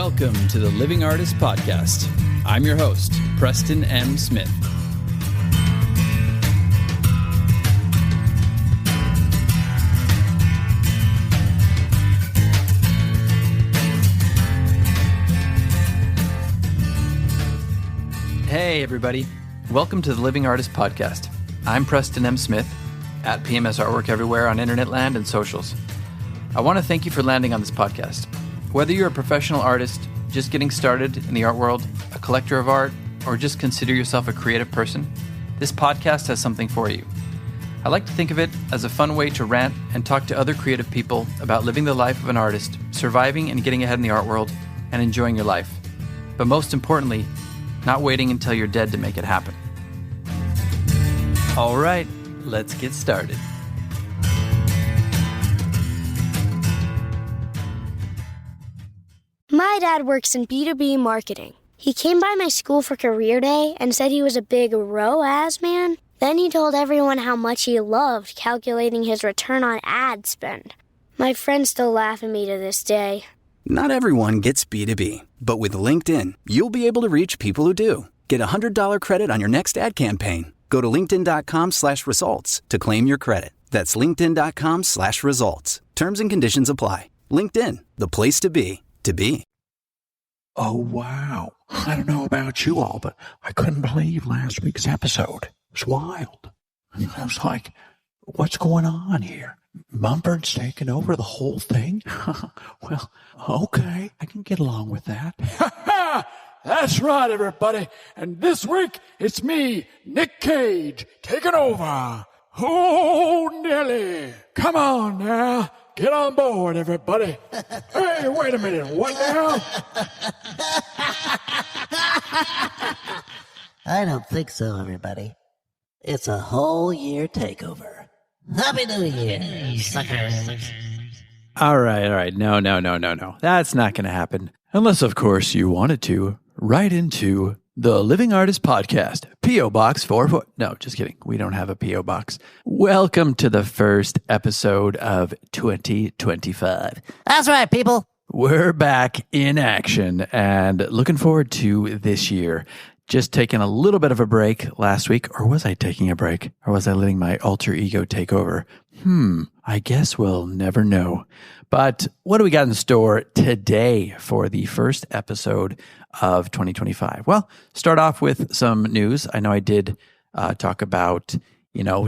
Welcome to the Living Artist Podcast. I'm your host, Preston M. Smith. Hey, everybody. Welcome to the Living Artist Podcast. I'm Preston M. Smith, at PMS Artwork everywhere on internet land and socials. I want to thank you for landing on this podcast. Whether you're a professional artist, just getting started in the art world, a collector of art, or just consider yourself a creative person, this podcast has something for you. I like to think of it as a fun way to rant and talk to other creative people about living the life of an artist, surviving and getting ahead in the art world, and enjoying your life. But most importantly, not waiting until you're dead to make it happen. All right, let's get started. My dad works in B2B marketing. He came by my school for career day and said he was a big ROAS man. Then he told everyone how much he loved calculating his return on ad spend. My friends still laugh at me to this day. Not everyone gets B2B, but with LinkedIn, you'll be able to reach people who do. Get a $100 credit on your next ad campaign. Go to linkedin.com/results to claim your credit. That's linkedin.com/results. Terms and conditions apply. LinkedIn, the place to be, to be. Oh, wow. I don't know about you all, but I couldn't believe last week's episode. It was wild. I was like, what's going on here? Mumford's taking over the whole thing? Well, okay, I can get along with that. That's right, everybody. And this week, it's me, Nick Cage, taking over. Oh, Nelly. Come on now. Get on board, everybody. Hey, wait a minute. What now? I don't think so, everybody. It's a whole year takeover. Happy New Year, suckers. All right. No. That's not going to happen. Unless, of course, you wanted to. Right into the Living Artist Podcast, P.O. Box 4... No, just kidding. We don't have a P.O. Box. Welcome to the first episode of 2025. That's right, people. We're back in action and looking forward to this year. Just taking a little bit of a break last week. Or was I taking a break? Or was I letting my alter ego take over? I guess we'll never know. But what do we got in store today for the first episode of 2025? Well, start off with some news. I know I did talk about,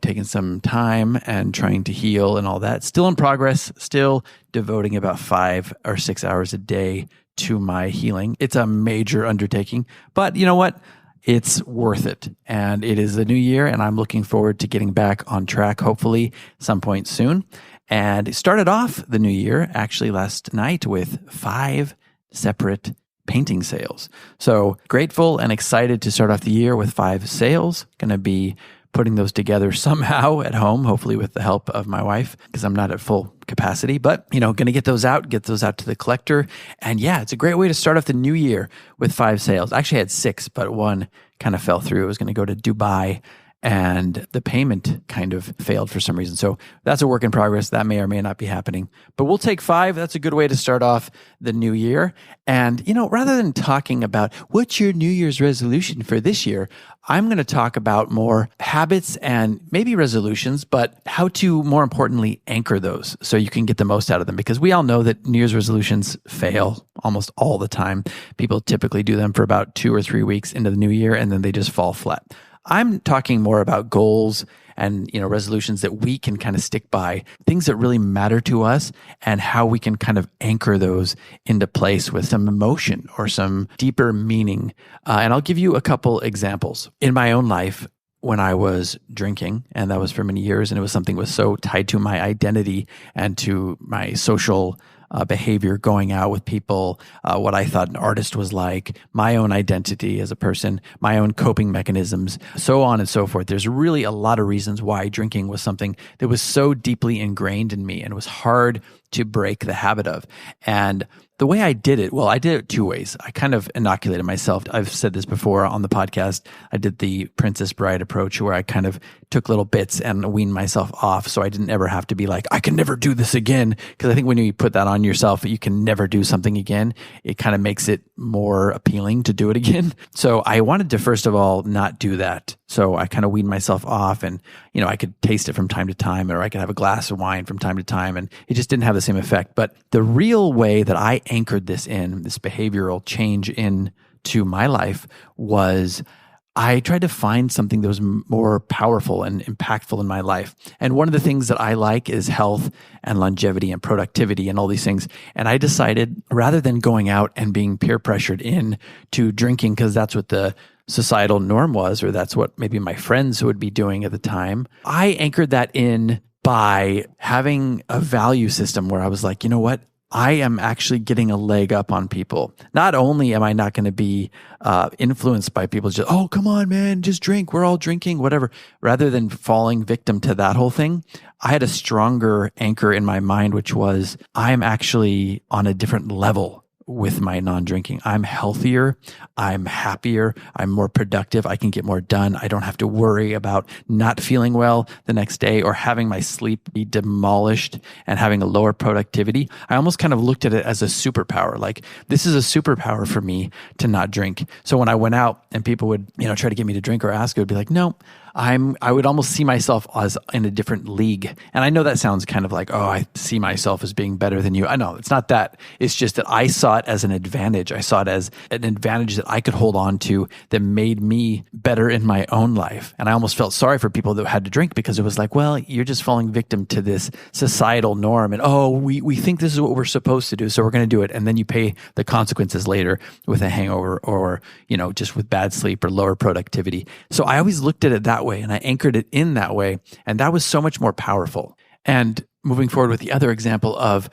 taking some time and trying to heal and all that. Still in progress, still devoting about 5 or 6 hours a day to my healing. It's a major undertaking, but you know what? It's worth it. And it is a new year, and I'm looking forward to getting back on track, hopefully some point soon. And it started off the new year actually last night with 5 separate painting sales. So grateful and excited to start off the year with 5 sales. Going to be putting those together somehow at home, hopefully with the help of my wife, because I'm not at full capacity, but going to get those out to the collector. And yeah, it's a great way to start off the new year with 5 sales. I actually had 6, but one kind of fell through. It was going to go to Dubai, and the payment kind of failed for some reason. So that's a work in progress. That may or may not be happening. But we'll take 5. That's a good way to start off the new year. And, rather than talking about what's your New Year's resolution for this year, I'm going to talk about more habits and maybe resolutions, but how to, more importantly, anchor those so you can get the most out of them. Because we all know that New Year's resolutions fail almost all the time. People typically do them for about 2 or 3 weeks into the new year, and then they just fall flat. I'm talking more about goals and, resolutions that we can kind of stick by, things that really matter to us, and how we can kind of anchor those into place with some emotion or some deeper meaning. And I'll give you a couple examples. In my own life, when I was drinking, and that was for many years, and it was something that was so tied to my identity and to my social behavior, going out with people, what I thought an artist was like, my own identity as a person, my own coping mechanisms, so on and so forth. There's really a lot of reasons why drinking was something that was so deeply ingrained in me and was hard to break the habit of. And the way I did it, well, I did it two ways. I kind of inoculated myself. I've said this before on the podcast. I did the Princess Bride approach where I kind of took little bits and weaned myself off so I didn't ever have to be like, I can never do this again. Because I think when you put that on yourself, you can never do something again, it kind of makes it more appealing to do it again. So I wanted to, first of all, not do that. So I kind of weaned myself off and, I could taste it from time to time, or I could have a glass of wine from time to time, and it just didn't have the same effect. But the real way that I anchored this behavioral change into my life was I tried to find something that was more powerful and impactful in my life. And one of the things that I like is health and longevity and productivity and all these things. And I decided, rather than going out and being peer pressured in to drinking, because that's what the societal norm was, or that's what maybe my friends would be doing at the time, I anchored that in by having a value system where I was like, you know what? I am actually getting a leg up on people. Not only am I not going to be influenced by people just, oh, come on, man, just drink. We're all drinking, whatever. Rather than falling victim to that whole thing, I had a stronger anchor in my mind, which was I am actually on a different level with my non-drinking. I'm healthier. I'm happier. I'm more productive. I can get more done. I don't have to worry about not feeling well the next day or having my sleep be demolished and having a lower productivity. I almost kind of looked at it as a superpower. Like, this is a superpower for me to not drink. So when I went out and people would, try to get me to drink or ask, I would be like, no, I would almost see myself as in a different league. And I know that sounds kind of like, oh, I see myself as being better than you. I know it's not that. It's just that I saw it as an advantage. I saw it as an advantage that I could hold on to that made me better in my own life. And I almost felt sorry for people that had to drink, because it was like, well, you're just falling victim to this societal norm. And, oh, we think this is what we're supposed to do, so we're going to do it. And then you pay the consequences later with a hangover or, just with bad sleep or lower productivity. So I always looked at it that way, and I anchored it in that way. And that was so much more powerful. And moving forward with the other example of,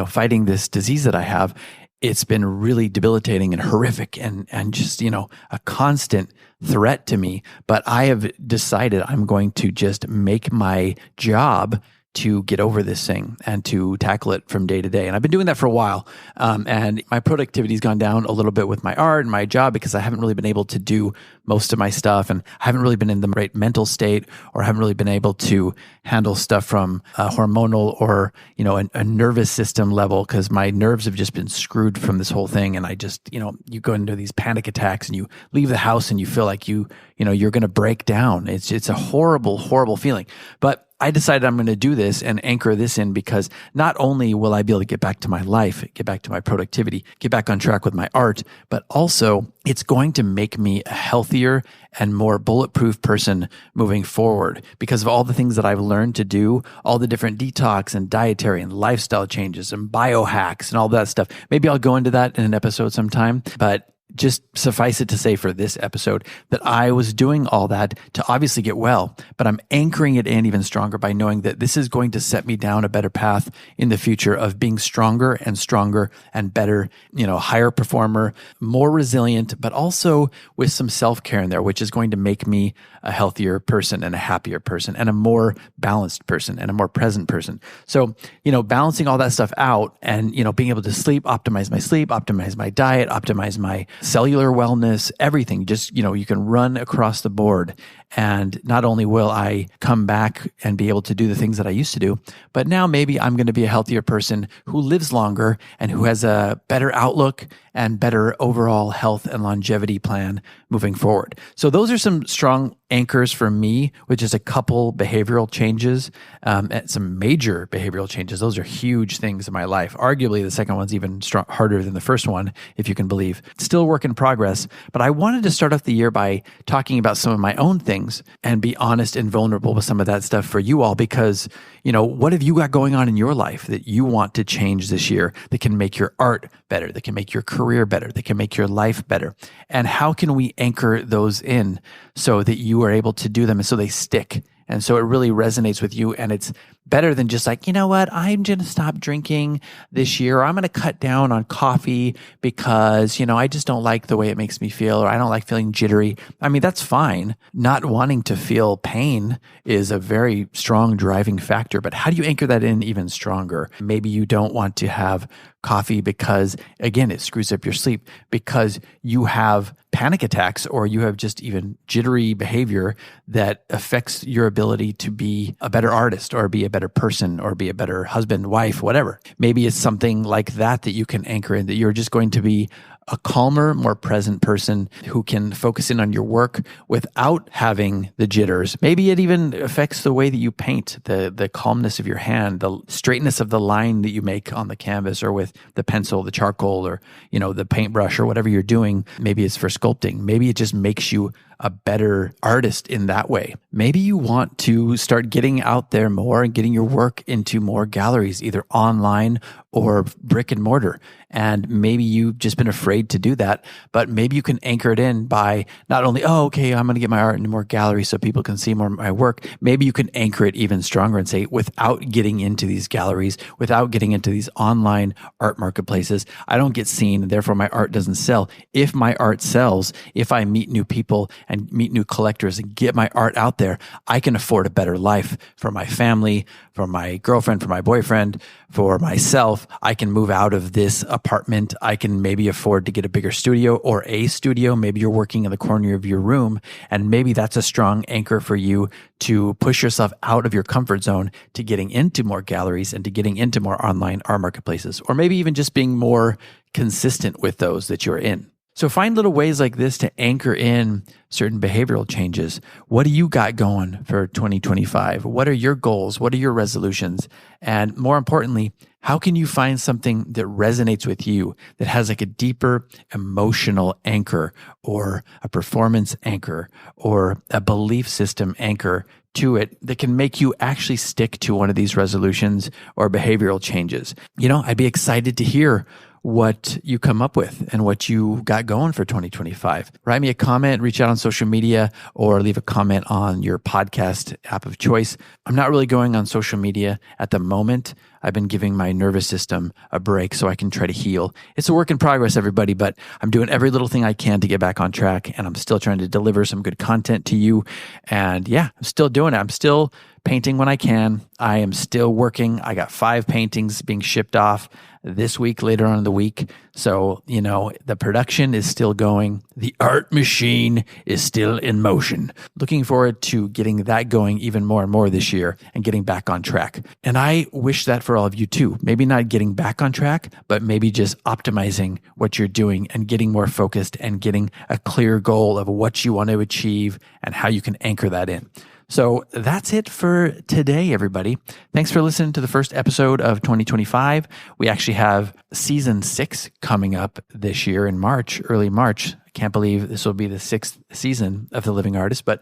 fighting this disease that I have, it's been really debilitating and horrific and just, a constant threat to me. But I have decided I'm going to just make my job to get over this thing and to tackle it from day to day. And I've been doing that for a while. And my productivity's gone down a little bit with my art and my job, because I haven't really been able to do most of my stuff, and I haven't really been in the right mental state, or haven't really been able to handle stuff from a hormonal or, a nervous system level, because my nerves have just been screwed from this whole thing. And I just, you go into these panic attacks and you leave the house and you feel like you're going to break down. It's a horrible, horrible feeling. But I decided I'm going to do this and anchor this in, because not only will I be able to get back to my life, get back to my productivity, get back on track with my art, but also it's going to make me a healthier and more bulletproof person moving forward, because of all the things that I've learned to do, all the different detox and dietary and lifestyle changes and biohacks and all that stuff. Maybe I'll go into that in an episode sometime, but just suffice it to say for this episode that I was doing all that to obviously get well, but I'm anchoring it in even stronger by knowing that this is going to set me down a better path in the future of being stronger and better, higher performer, more resilient, but also with some self-care in there, which is going to make me a healthier person and a happier person and a more balanced person and a more present person. So, balancing all that stuff out and, being able to optimize my diet, optimize my cellular wellness, everything. Just, you can run across the board. And not only will I come back and be able to do the things that I used to do, but now maybe I'm going to be a healthier person who lives longer and who has a better outlook and better overall health and longevity plan moving forward. So those are some strong anchors for me, which is a couple behavioral changes, and some major behavioral changes. Those are huge things in my life. Arguably, the second one's even harder than the first one, if you can believe. Still work in progress, but I wanted to start off the year by talking about some of my own things and be honest and vulnerable with some of that stuff for you all, because, what have you got going on in your life that you want to change this year that can make your art better, that can make your career better, that can make your life better? And how can we anchor those in so that you are able to do them and so they stick? And so it really resonates with you, and it's better than just like, you know what, I'm going to stop drinking this year. Or I'm going to cut down on coffee because, I just don't like the way it makes me feel, or I don't like feeling jittery. I mean, that's fine. Not wanting to feel pain is a very strong driving factor, but how do you anchor that in even stronger? Maybe you don't want to have coffee because, again, it screws up your sleep, because you have panic attacks or you have just even jittery behavior that affects your ability to be a better artist or be a better person or be a better husband, wife, whatever. Maybe it's something like that you can anchor in, that you're just going to be a calmer, more present person who can focus in on your work without having the jitters. Maybe it even affects the way that you paint, the calmness of your hand, the straightness of the line that you make on the canvas or with the pencil, the charcoal, or, the paintbrush or whatever you're doing. Maybe it's for sculpting. Maybe it just makes you a better artist in that way. Maybe you want to start getting out there more and getting your work into more galleries, either online or brick and mortar. And maybe you've just been afraid to do that, but maybe you can anchor it in by not only, I'm going to get my art into more galleries so people can see more of my work. Maybe you can anchor it even stronger and say, without getting into these galleries, without getting into these online art marketplaces, I don't get seen, and therefore my art doesn't sell. If my art sells, if I meet new people and meet new collectors and get my art out there, I can afford a better life for my family, for my girlfriend, for my boyfriend, for myself. I can move out of this apartment. I can maybe afford to get a bigger studio or a studio. Maybe you're working in the corner of your room, and maybe that's a strong anchor for you to push yourself out of your comfort zone to getting into more galleries and to getting into more online art marketplaces, or maybe even just being more consistent with those that you're in. So find little ways like this to anchor in certain behavioral changes. What do you got going for 2025? What are your goals? What are your resolutions? And more importantly, how can you find something that resonates with you, that has like a deeper emotional anchor or a performance anchor or a belief system anchor to it that can make you actually stick to one of these resolutions or behavioral changes? I'd be excited to hear what you come up with and what you got going for 2025. Write me a comment, reach out on social media, or leave a comment on your podcast app of choice. I'm not really going on social media at the moment. I've been giving my nervous system a break so I can try to heal. It's a work in progress, everybody, but I'm doing every little thing I can to get back on track, and I'm still trying to deliver some good content to you. And yeah, I'm still doing it. I'm still painting when I can. I am still working. I got 5 paintings being shipped off this week, later on in the week. So, the production is still going. The art machine is still in motion. Looking forward to getting that going even more and more this year and getting back on track. And I wish that for all of you too. Maybe not getting back on track, but maybe just optimizing what you're doing and getting more focused and getting a clear goal of what you want to achieve and how you can anchor that in. So that's it for today, everybody. Thanks for listening to the first episode of 2025. We actually have season 6 coming up this year in March, early March. I can't believe this will be the 6th season of The Living Artist, but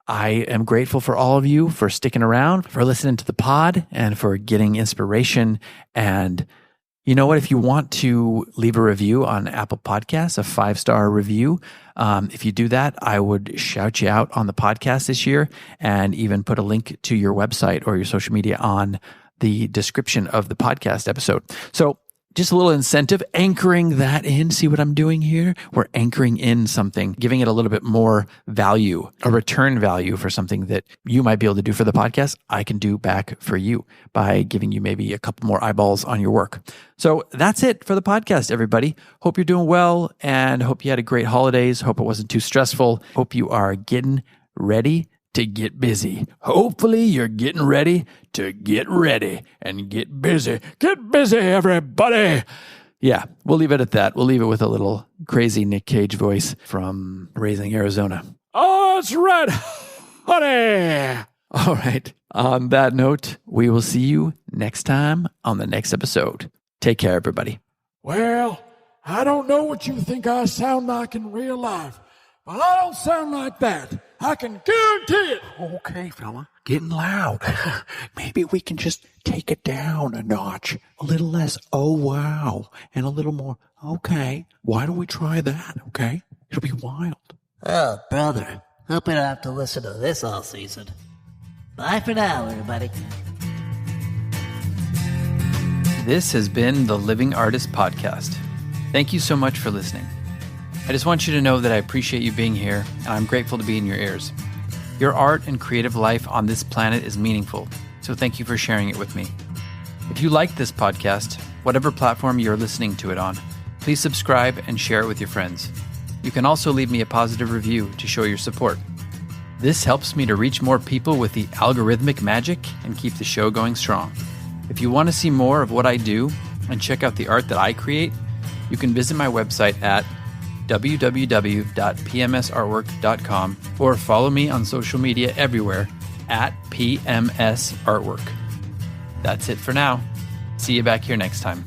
I am grateful for all of you for sticking around, for listening to the pod, and for getting inspiration. And you know what? If you want to leave a review on Apple Podcasts, a 5-star review, if you do that, I would shout you out on the podcast this year and even put a link to your website or your social media on the description of the podcast episode. So just a little incentive, anchoring that in. See what I'm doing here? We're anchoring in something, giving it a little bit more value, a return value for something that you might be able to do for the podcast. I can do back for you by giving you maybe a couple more eyeballs on your work. So that's it for the podcast, everybody. Hope you're doing well and hope you had a great holidays. Hope it wasn't too stressful. Hope you are getting ready to get busy. Hopefully you're getting ready to get ready and get busy. Get busy, everybody. Yeah, we'll leave it at that. We'll leave it with a little crazy Nick Cage voice from Raising Arizona. Oh, that's right, honey. All right. On that note, we will see you next time on the next episode. Take care, everybody. Well, I don't know what you think I sound like in real life, but I don't sound like that. I can guarantee it. Okay, fella, getting loud. Maybe we can just take it down a notch. A little less, oh, wow, and a little more, okay. Why don't we try that, okay? It'll be wild. Oh, brother. Hope you don't have to listen to this all season. Bye for now, everybody. This has been the Living Artist Podcast. Thank you so much for listening. I just want you to know that I appreciate you being here, and I'm grateful to be in your ears. Your art and creative life on this planet is meaningful, so thank you for sharing it with me. If you like this podcast, whatever platform you're listening to it on, please subscribe and share it with your friends. You can also leave me a positive review to show your support. This helps me to reach more people with the algorithmic magic and keep the show going strong. If you want to see more of what I do and check out the art that I create, you can visit my website at www.pmsartwork.com or follow me on social media everywhere at PMS Artwork. That's it for now. See you back here next time.